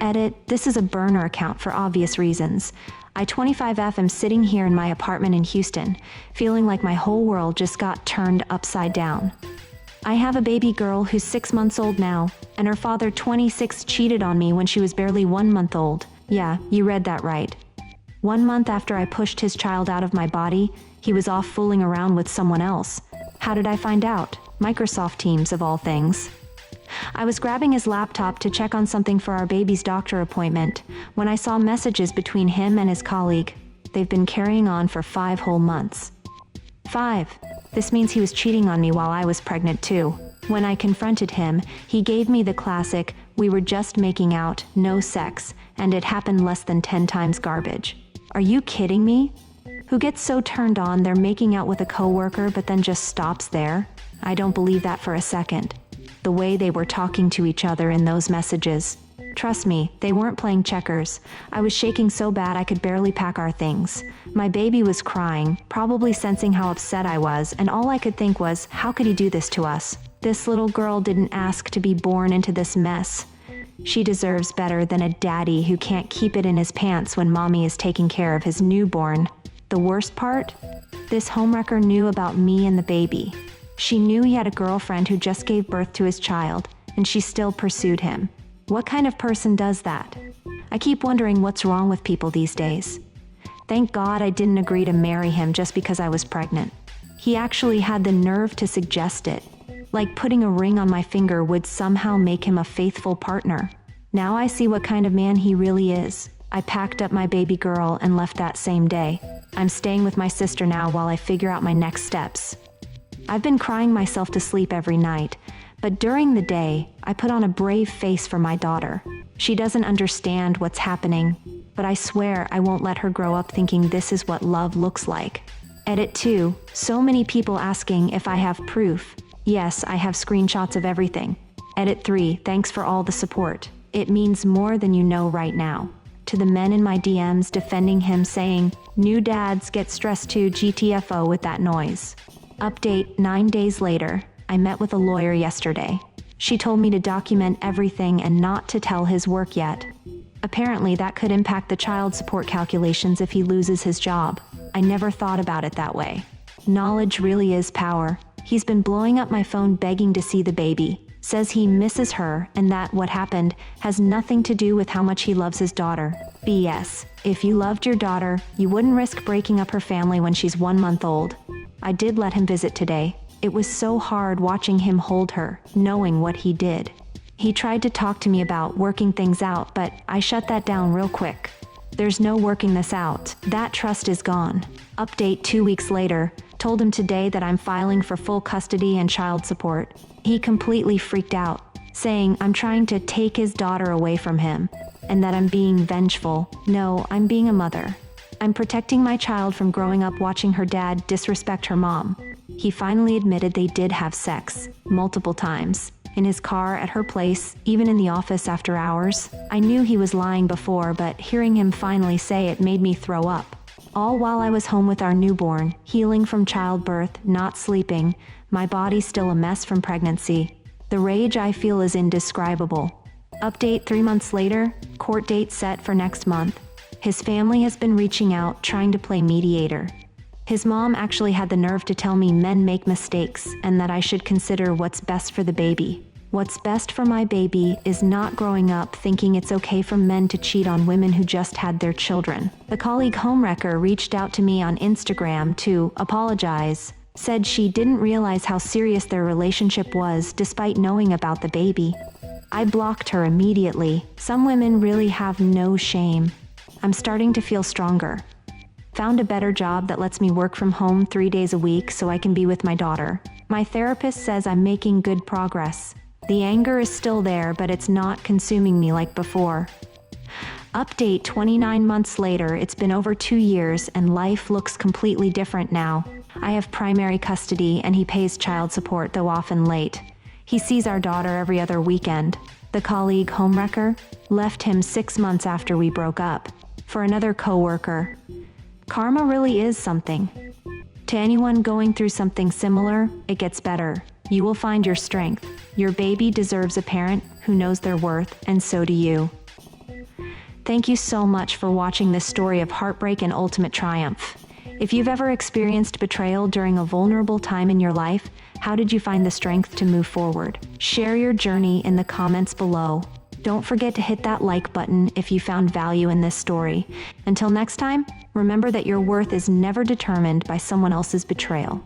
Edit, this is a burner account for obvious reasons. I 25F am sitting here in my apartment in Houston, feeling like my whole world just got turned upside down. I have a baby girl who's 6 months old now, and her father 26 cheated on me when she was barely 1 month old. Yeah, you read that right. 1 month after I pushed his child out of my body, he was off fooling around with someone else. How did I find out? Microsoft Teams of all things. I was grabbing his laptop to check on something for our baby's doctor appointment when I saw messages between him and his colleague. They've been carrying on for 5 whole months. 5. This means he was cheating on me while I was pregnant too. When I confronted him, he gave me the classic, "We were just making out, no sex, and it happened less than 10 times" garbage. Are you kidding me? Who gets so turned on they're making out with a coworker but then just stops there? I don't believe that for a second. The way they were talking to each other in those messages. Trust me, they weren't playing checkers. I was shaking so bad I could barely pack our things. My baby was crying, probably sensing how upset I was, and all I could think was, how could he do this to us? This little girl didn't ask to be born into this mess. She deserves better than a daddy who can't keep it in his pants when mommy is taking care of his newborn. The worst part? This homewrecker knew about me and the baby. She knew he had a girlfriend who just gave birth to his child, and she still pursued him. What kind of person does that? I keep wondering what's wrong with people these days. Thank God I didn't agree to marry him just because I was pregnant. He actually had the nerve to suggest it. Like putting a ring on my finger would somehow make him a faithful partner. Now I see what kind of man he really is. I packed up my baby girl and left that same day. I'm staying with my sister now while I figure out my next steps. I've been crying myself to sleep every night, but during the day, I put on a brave face for my daughter. She doesn't understand what's happening, but I swear I won't let her grow up thinking this is what love looks like. Edit 2. So many people asking if I have proof. Yes, I have screenshots of everything. Edit 3. Thanks for all the support. It means more than you know right now. To the men in my DMs defending him saying, "New dads get stressed too, GTFO with that noise." Update, 9 days later, I met with a lawyer yesterday. She told me to document everything and not to tell his work yet. Apparently that could impact the child support calculations if he loses his job. I never thought about it that way. Knowledge really is power. He's been blowing up my phone begging to see the baby. Says he misses her and that what happened has nothing to do with how much he loves his daughter. BS. If you loved your daughter, you wouldn't risk breaking up her family when she's 1 month old. I did let him visit today. It was so hard watching him hold her, knowing what he did. He tried to talk to me about working things out, but I shut that down real quick. There's no working this out. That trust is gone. Update 2 weeks later, told him today that I'm filing for full custody and child support. He completely freaked out, saying I'm trying to take his daughter away from him, and that I'm being vengeful. No, I'm being a mother. I'm protecting my child from growing up watching her dad disrespect her mom. He finally admitted they did have sex, multiple times. In his car, at her place, even in the office after hours. I knew he was lying before, but hearing him finally say it made me throw up. All while I was home with our newborn, healing from childbirth, not sleeping, my body still a mess from pregnancy. The rage I feel is indescribable. Update 3 months later, court date set for next month. His family has been reaching out, trying to play mediator. His mom actually had the nerve to tell me men make mistakes and that I should consider what's best for the baby. What's best for my baby is not growing up thinking it's okay for men to cheat on women who just had their children. The colleague homewrecker reached out to me on Instagram to apologize, said she didn't realize how serious their relationship was despite knowing about the baby. I blocked her immediately. Some women really have no shame. I'm starting to feel stronger. Found a better job that lets me work from home 3 days a week so I can be with my daughter. My therapist says I'm making good progress. The anger is still there, but it's not consuming me like before. Update 29 months later, it's been over 2 years and life looks completely different now. I have primary custody and he pays child support, though often late. He sees our daughter every other weekend. The colleague homewrecker left him 6 months after we broke up. For another coworker. Karma really is something. To anyone going through something similar, it gets better. You will find your strength. Your baby deserves a parent who knows their worth, and so do you. Thank you so much for watching this story of heartbreak and ultimate triumph. If you've ever experienced betrayal during a vulnerable time in your life, how did you find the strength to move forward? Share your journey in the comments below. Don't forget to hit that like button if you found value in this story. Until next time, remember that your worth is never determined by someone else's betrayal.